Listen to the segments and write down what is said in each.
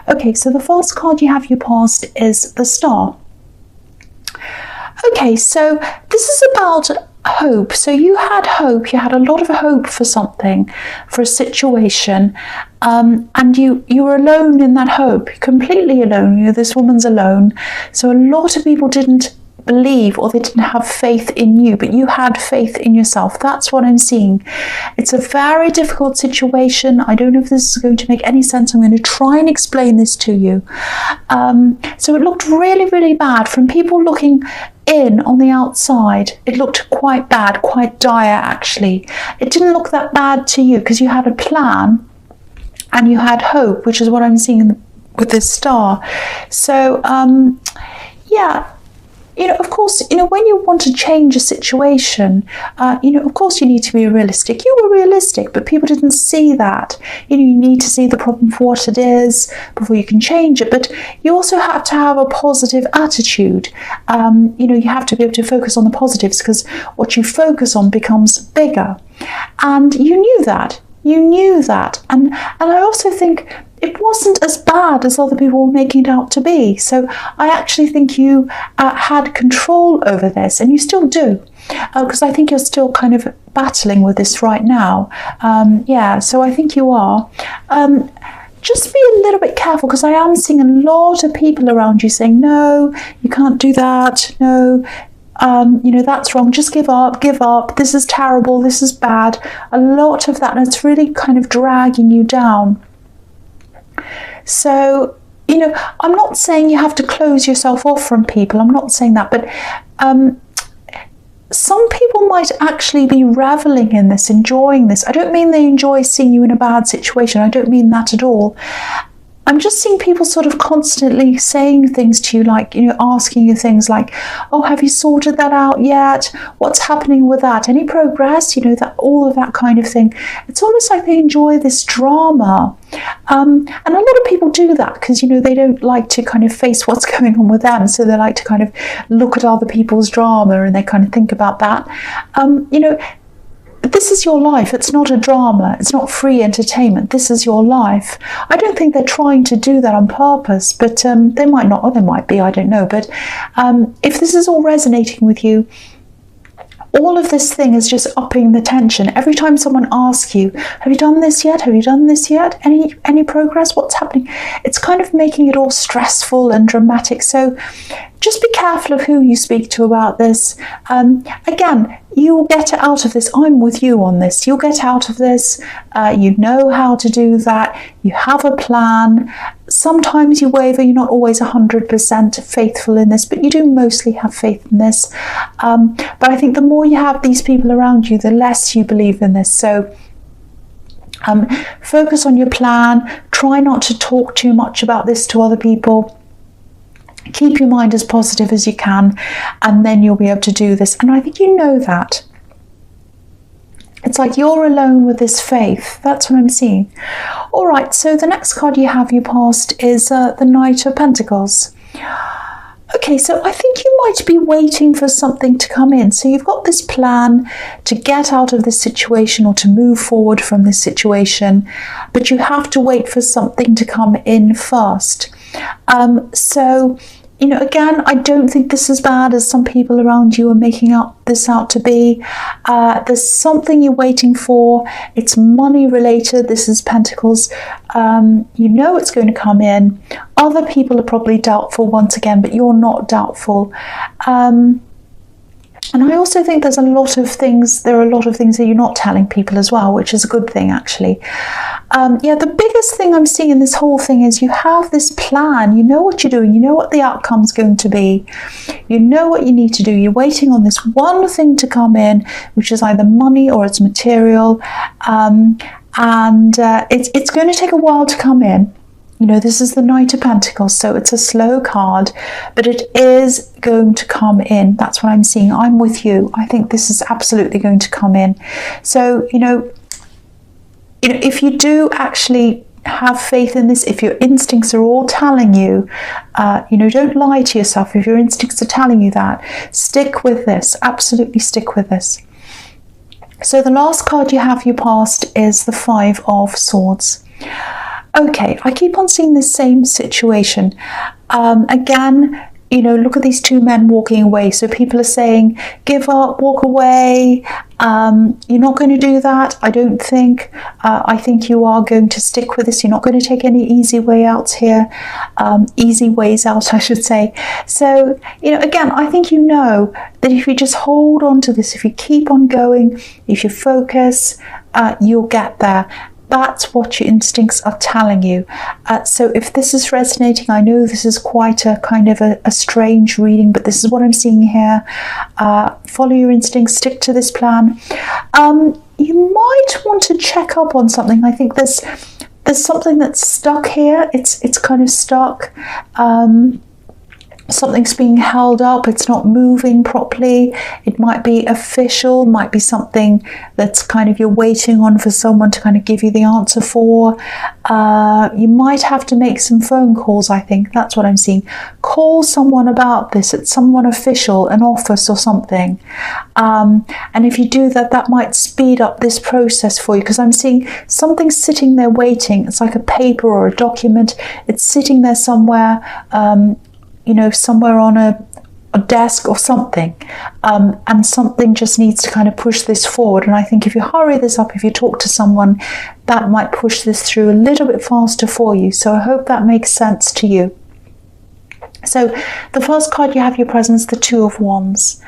Okay, so the first card you have, your past, is the Star. Okay, so this is about hope. So you had hope, you had a lot of hope for something, for a situation, and you were alone in that hope, completely alone. You know, this woman's alone. So a lot of people didn't believe, or they didn't have faith in you, but you had faith in yourself. That's what I'm seeing. It's a very difficult situation. I don't know if this is going to make any sense. I'm going to try and explain this to you. So it looked really, really bad from people looking in on the outside. It looked quite bad, quite dire actually. It didn't look that bad to you because you had a plan and you had hope, which is what I'm seeing with this Star. So yeah, you know, of course, you know, when you want to change a situation, you know, of course you need to be realistic. You were realistic, but people didn't see that. You know, you need to see the problem for what it is before you can change it. But you also have to have a positive attitude. You know, you have to be able to focus on the positives, because what you focus on becomes bigger. And you knew that. You knew that. And I also think it wasn't as bad as other people were making it out to be. So I actually think you had control over this, and you still do, because I think you're still kind of battling with this right now. Yeah, so I think you are. Just be a little bit careful, because I am seeing a lot of people around you saying, no, you can't do that, no, you know, that's wrong, just give up, this is terrible, this is bad. A lot of that, and it's really kind of dragging you down. So, you know, I'm not saying you have to close yourself off from people, I'm not saying that, but some people might actually be reveling in this, enjoying this. I don't mean they enjoy seeing you in a bad situation, I don't mean that at all. I'm just seeing people sort of constantly saying things to you, like, you know, asking you things like, oh, have you sorted that out yet? What's happening with that? Any progress? You know, that, all of that kind of thing. It's almost like they enjoy this drama. And a lot of people do that because, you know, they don't like to kind of face what's going on with them. So they like to kind of look at other people's drama and they kind of think about that. You know, this is your life. It's not a drama. It's not free entertainment. This is your life. I don't think they're trying to do that on purpose, but they might not, or they might be, I don't know. But if this is all resonating with you, all of this thing is just upping the tension. Every time someone asks you, have you done this yet? Have you done this yet? Any progress? What's happening? It's kind of making it all stressful and dramatic. So just be careful of who you speak to about this. Again, you will get out of this. I'm with you on this. You'll get out of this. You know how to do that. You have a plan. Sometimes you waver. You're not always 100% faithful in this, but you do mostly have faith in this. But I think the more you have these people around you, the less you believe in this. So focus on your plan. Try not to talk too much about this to other people. Keep your mind as positive as you can, and then you'll be able to do this. And I think you know that. It's like you're alone with this faith. That's what I'm seeing. All right, so the next card you have, your past, is the Knight of Pentacles. Okay, so I think you might be waiting for something to come in. So you've got this plan to get out of this situation or to move forward from this situation, but you have to wait for something to come in first. So, you know, again, I don't think this is bad as some people around you are making this out to be. There's something you're waiting for. It's money related. This is Pentacles. You know it's going to come in. Other people are probably doubtful once again, but you're not doubtful. And I also think there are a lot of things that you're not telling people as well, which is a good thing, actually. Yeah, the biggest thing I'm seeing in this whole thing is you have this plan. You know what you're doing. You know what the outcome's going to be. You know what you need to do. You're waiting on this one thing to come in, which is either money or it's material. It's going to take a while to come in. You know, this is the Knight of Pentacles, so it's a slow card, but it is going to come in. That's what I'm seeing. I'm with you. I think this is absolutely going to come in. So, you know, if you do actually have faith in this, if your instincts are all telling you, you know, don't lie to yourself. If your instincts are telling you that, stick with this. Absolutely stick with this. So the last card you have, your past, is the Five of Swords. Okay, I keep on seeing the same situation. Again, you know, look at these two men walking away. So people are saying, give up, walk away. You're not going to do that, I don't think. I think you are going to stick with this. You're not going to take any easy way out here. Easy ways out, I should say. So, you know, again, I think you know that if you just hold on to this, if you keep on going, if you focus, you'll get there. That's what your instincts are telling you. So if this is resonating, I know this is quite a kind of a strange reading, but this is what I'm seeing here. Follow your instincts, stick to this plan. You might want to check up on something. I think there's something that's stuck here. It's kind of stuck. Something's being held up, it's not moving properly. It might be official, might be something that's kind of you're waiting on for someone to kind of give you the answer for. You might have to make some phone calls, I think. That's what I'm seeing. Call someone about this. It's someone official, an office or something. And if you do that, that might speed up this process for you, because I'm seeing something sitting there waiting. It's like a paper or a document. It's sitting there somewhere, you know, somewhere on a desk or something, and something just needs to kind of push this forward. And I think if you hurry this up, if you talk to someone, that might push this through a little bit faster for you. So I hope that makes sense to you. So the first card you have your presence, the Two of Wands.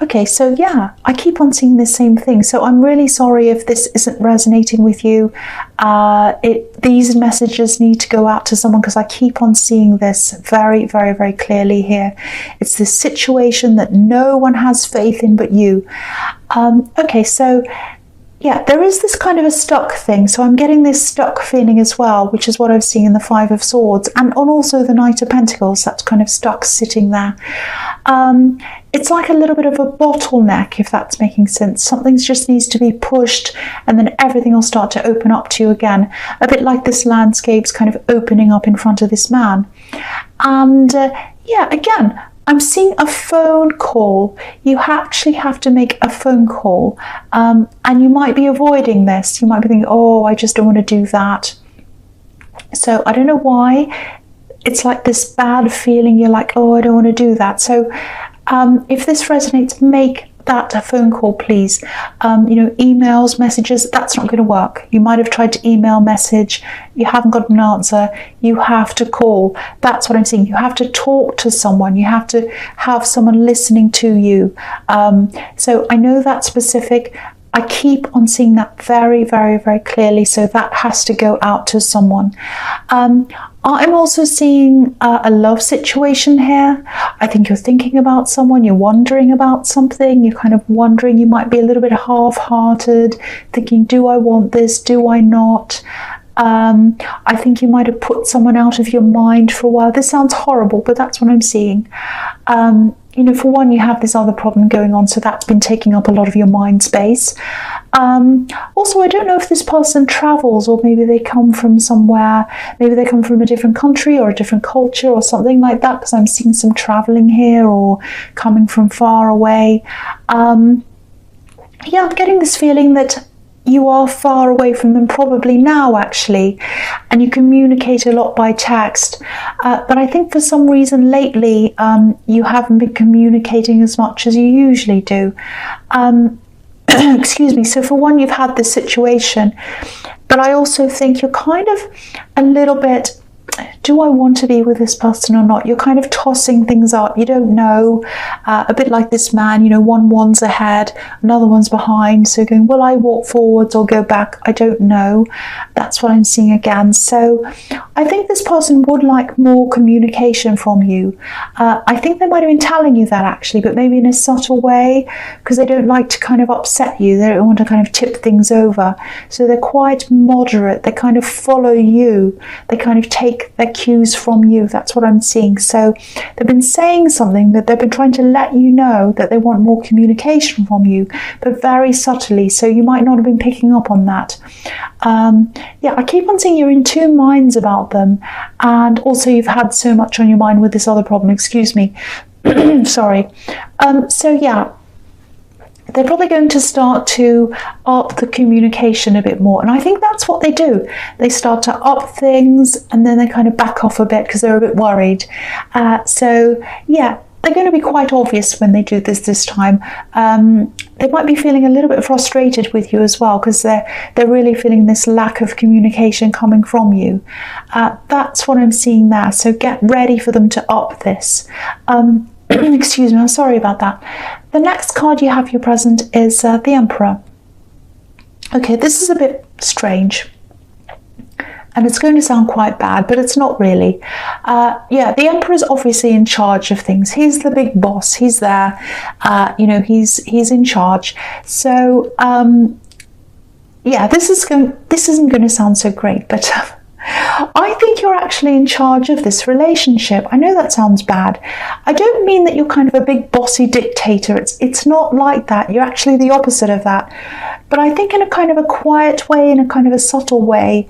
Okay, so yeah, I keep on seeing the same thing. So I'm really sorry if this isn't resonating with you. These messages need to go out to someone, because I keep on seeing this very, very, very clearly here. It's this situation that no one has faith in but you. Okay, so yeah, there is this kind of a stuck thing. So I'm getting this stuck feeling as well, which is what I've seen in the Five of Swords, and also the Knight of Pentacles. That's kind of stuck sitting there. It's like a little bit of a bottleneck, if that's making sense. Something just needs to be pushed, and then everything will start to open up to you again. A bit like this landscape's kind of opening up in front of this man. And yeah, again, I'm seeing a phone call. You actually have to make a phone call, and you might be avoiding this. You might be thinking, oh, I just don't want to do that. So I don't know why. It's like this bad feeling. You're like, oh, I don't want to do that. So if this resonates, make that a phone call, please. You know, emails, messages, that's not going to work. You might have tried to email, message, you haven't got an answer. You have to call. That's what I'm seeing. You have to talk to someone. You have to have someone listening to you. So I know that's specific. I keep on seeing that very, very, very clearly. So that has to go out to someone. I'm also seeing a love situation here. I think you're thinking about someone, you're wondering about something, you're kind of wondering, you might be a little bit half-hearted, thinking, do I want this, do I not? I think you might have put someone out of your mind for a while. This sounds horrible, but that's what I'm seeing. You know, for one, you have this other problem going on, so that's been taking up a lot of your mind space. Also, I don't know if this person travels, or maybe they come from somewhere, maybe they come from a different country or a different culture or something like that, because I'm seeing some traveling here or coming from far away. Yeah, I'm getting this feeling that you are far away from them, probably now actually, and you communicate a lot by text, but I think for some reason lately you haven't been communicating as much as you usually do. Excuse me. So for one, you've had this situation, but I also think you're kind of a little bit, do I want to be with this person or not? You're kind of tossing things up. You don't know. A bit like this man, you know, one's ahead, another one's behind. So going, will I walk forwards or go back? I don't know. That's what I'm seeing again. So I think this person would like more communication from you. I think they might have been telling you that actually, but maybe in a subtle way, because they don't like to kind of upset you. They don't want to kind of tip things over. So they're quite moderate. They kind of follow you. They kind of take their cues from you. That's what I'm seeing. So they've been saying something, that they've been trying to let you know that they want more communication from you, but very subtly. So you might not have been picking up on that. Yeah, I keep on seeing you're in two minds about them, and also you've had so much on your mind with this other problem. Excuse me. Sorry. So yeah, they're probably going to start to up the communication a bit more. And I think that's what they do. They start to up things and then they kind of back off a bit because they're a bit worried. So yeah, they're going to be quite obvious when they do this time. They might be feeling a little bit frustrated with you as well because they're really feeling this lack of communication coming from you. That's what I'm seeing there. So get ready for them to up this. Excuse me, I'm sorry about that. The next card you have your present is the Emperor. Okay, this is a bit strange. And it's going to sound quite bad, but it's not really. Yeah, the Emperor is obviously in charge of things. He's the big boss. He's there. You know, he's in charge. So yeah, this isn't going to sound so great, but I think you're actually in charge of this relationship. I know that sounds bad. I don't mean that you're kind of a big bossy dictator. It's not like that. You're actually the opposite of that. But I think in a kind of a quiet way, in a kind of a subtle way,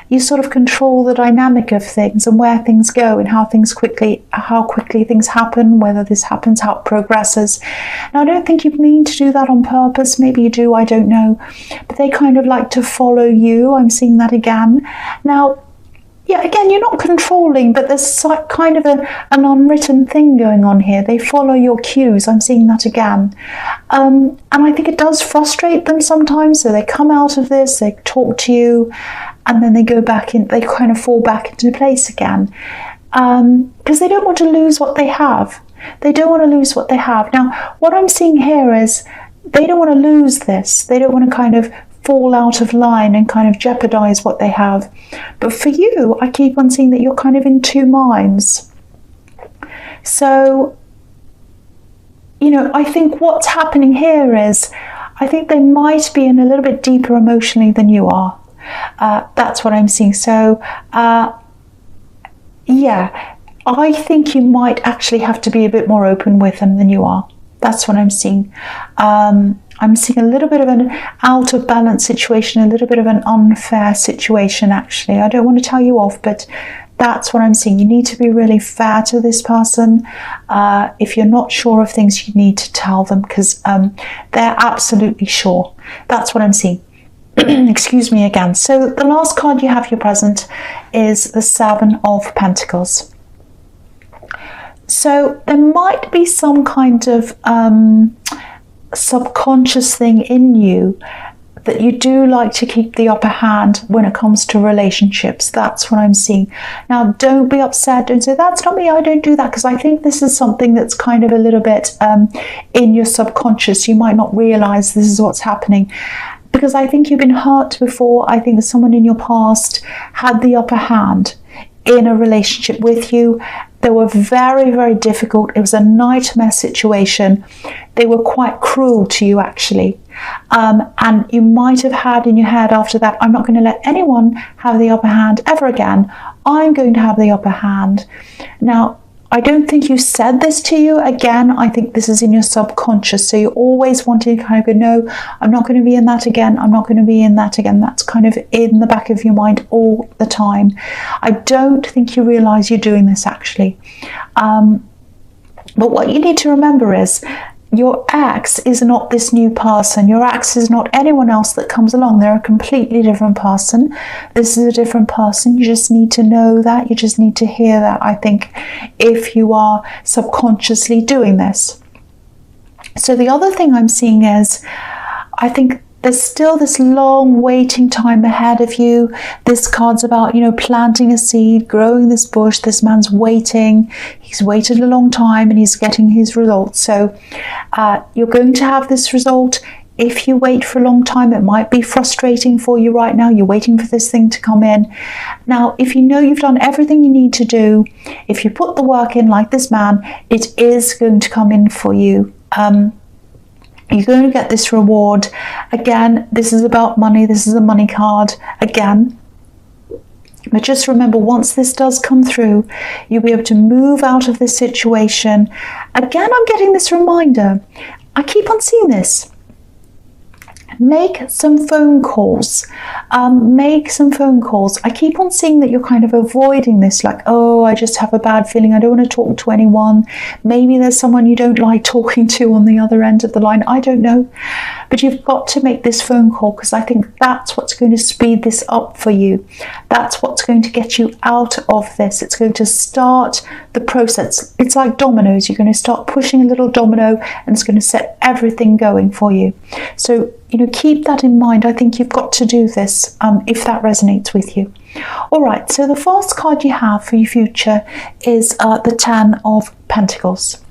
you sort of control the dynamic of things and where things go and how quickly things happen, whether this happens, how it progresses. Now, I don't think you mean to do that on purpose. Maybe you do, I don't know. But they kind of like to follow you. I'm seeing that again. Now, yeah, again, you're not controlling, but there's kind of an unwritten thing going on here. They follow your cues. I'm seeing that again. And I think it does frustrate them sometimes. So they come out of this, they talk to you, and then they go back in, they kind of fall back into place again. Because they don't want to lose what they have. They don't want to lose what they have. Now, what I'm seeing here is they don't want to lose this. They don't want to kind of fall out of line and kind of jeopardize what they have. But for you, I keep on seeing that you're kind of in two minds. So, you know, I think what's happening here is, I think they might be in a little bit deeper emotionally than you are. That's what I'm seeing. So, yeah, I think you might actually have to be a bit more open with them than you are. That's what I'm seeing. I'm seeing a little bit of an out of balance situation, a little bit of an unfair situation, actually. I don't want to tell you off, but that's what I'm seeing. You need to be really fair to this person. If you're not sure of things, you need to tell them because they're absolutely sure. That's what I'm seeing. Excuse me again. So the last card you have your present is the Seven of Pentacles. So there might be some kind of subconscious thing in you that you do like to keep the upper hand when it comes to relationships. That's what I'm seeing. Now, don't be upset. Don't say, that's not me, I don't do that, because I think this is something that's kind of a little bit in your subconscious. You might not realize this is what's happening. Because I think you've been hurt before. I think someone in your past had the upper hand in a relationship with you. They were very, very difficult. It was a nightmare situation. They were quite cruel to you, actually. And you might have had in your head after that, I'm not going to let anyone have the upper hand ever again. I'm going to have the upper hand. Now, I don't think you said this to you. Again, I think this is in your subconscious. So you're always wanting to kind of go, no, I'm not going to be in that again. I'm not going to be in that again. That's kind of in the back of your mind all the time. I don't think you realize you're doing this actually. But what you need to remember is your ex is not this new person. Your ex is not anyone else that comes along. They're a completely different person. This is a different person. You just need to know that. You just need to hear that, I think, if you are subconsciously doing this. So the other thing I'm seeing is, I think there's still this long waiting time ahead of you. This card's about, you know, planting a seed, growing this bush. This man's waiting. He's waited a long time and he's getting his results. So you're going to have this result. If you wait for a long time, it might be frustrating for you right now. You're waiting for this thing to come in. Now, if you know you've done everything you need to do, if you put the work in like this man, it is going to come in for you. You're going to get this reward. Again, this is about money. This is a money card again. But just remember, once this does come through, you'll be able to move out of this situation. Again, I'm getting this reminder. I keep on seeing this. Make some phone calls. Make some phone calls. I keep on seeing that you're kind of avoiding this, like, oh, I just have a bad feeling. I don't want to talk to anyone. Maybe there's someone you don't like talking to on the other end of the line. I don't know. But you've got to make this phone call, because I think that's what's going to speed this up for you. That's what's going to get you out of this. It's going to start the process. It's like dominoes. You're going to start pushing a little domino, and it's going to set everything going for you. So, keep that in mind. I think you've got to do this if that resonates with you. All right, so the first card you have for your future is the Ten of Pentacles.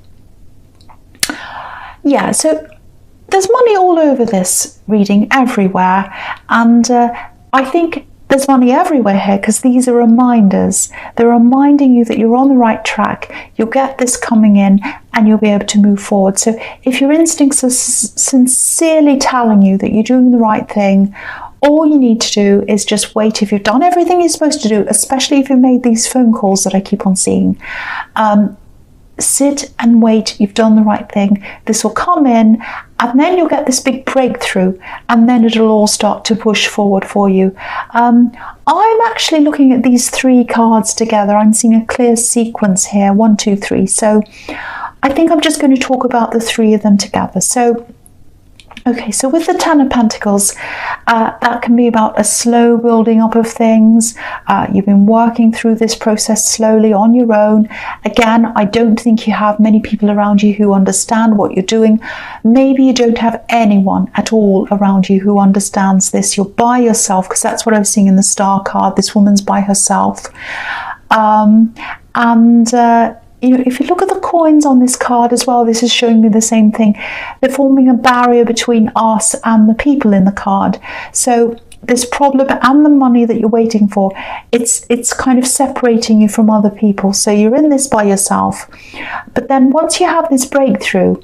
Yeah, so there's money all over this reading, everywhere. And I think there's money everywhere here, because these are reminders. They're reminding you that you're on the right track. You'll get this coming in and you'll be able to move forward. So if your instincts are sincerely telling you that you're doing the right thing, all you need to do is just wait. If you've done everything you're supposed to do, especially if you've made these phone calls that I keep on seeing, sit and wait. You've done the right thing. This will come in, and then you'll get this big breakthrough, and then it'll all start to push forward for you. I'm actually looking at these three cards together. I'm seeing a clear sequence here, 1, 2, 3. So I think I'm just going to talk about the three of them together. So okay, so with the Ten of Pentacles, that can be about a slow building up of things. You've been working through this process slowly on your own. Again, I don't think you have many people around you who understand what you're doing. Maybe you don't have anyone at all around you who understands this. You're by yourself, because that's what I was seeing in the Star card. This woman's by herself. If you look at the coins on this card as well, this is showing me the same thing. They're forming a barrier between us and the people in the card. So this problem and the money that you're waiting for, it's kind of separating you from other people. So you're in this by yourself. But then once you have this breakthrough,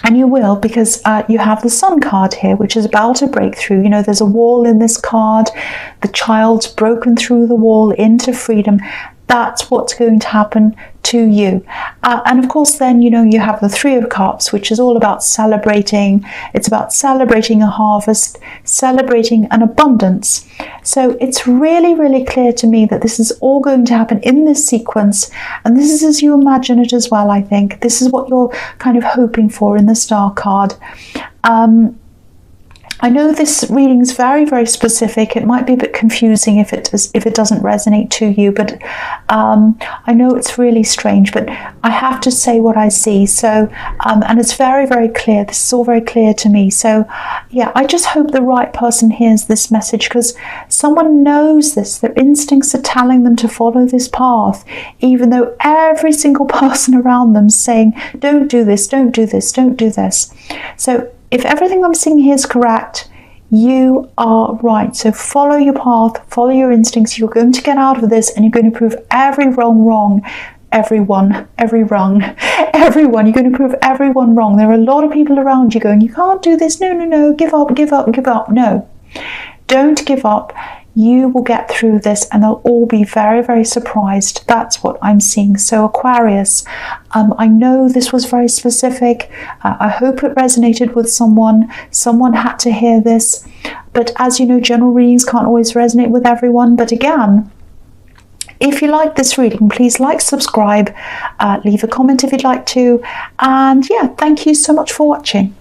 and you will, because you have the Sun card here, which is about a breakthrough. There's a wall in this card. The child's broken through the wall into freedom. That's what's going to happen to you. And of course, then, you have the Three of Cups, which is all about celebrating. It's about celebrating a harvest, celebrating an abundance. So it's really, really clear to me that this is all going to happen in this sequence. And this is as you imagine it as well, I think. This is what you're kind of hoping for in the Star card. I know this reading is very, very specific. It might be a bit confusing if it doesn't resonate to you, but I know it's really strange, but I have to say what I see. So, and it's very, very clear. This is all very clear to me. So, yeah, I just hope the right person hears this message, because someone knows this. Their instincts are telling them to follow this path, even though every single person around them is saying, don't do this, don't do this, don't do this. So, if everything I'm seeing here is correct, you are right. So follow your path, follow your instincts. You're going to get out of this, and you're going to prove every wrong wrong. Everyone. You're going to prove everyone wrong. There are a lot of people around you going, you can't do this. No. Give up. No, don't give up. You will get through this, and they'll all be very, very surprised. That's what I'm seeing. So Aquarius, I know this was very specific. I hope it resonated with someone. Someone had to hear this. But as you know, general readings can't always resonate with everyone. But again, if you like this reading, please like, subscribe, leave a comment if you'd like to. And yeah, thank you so much for watching.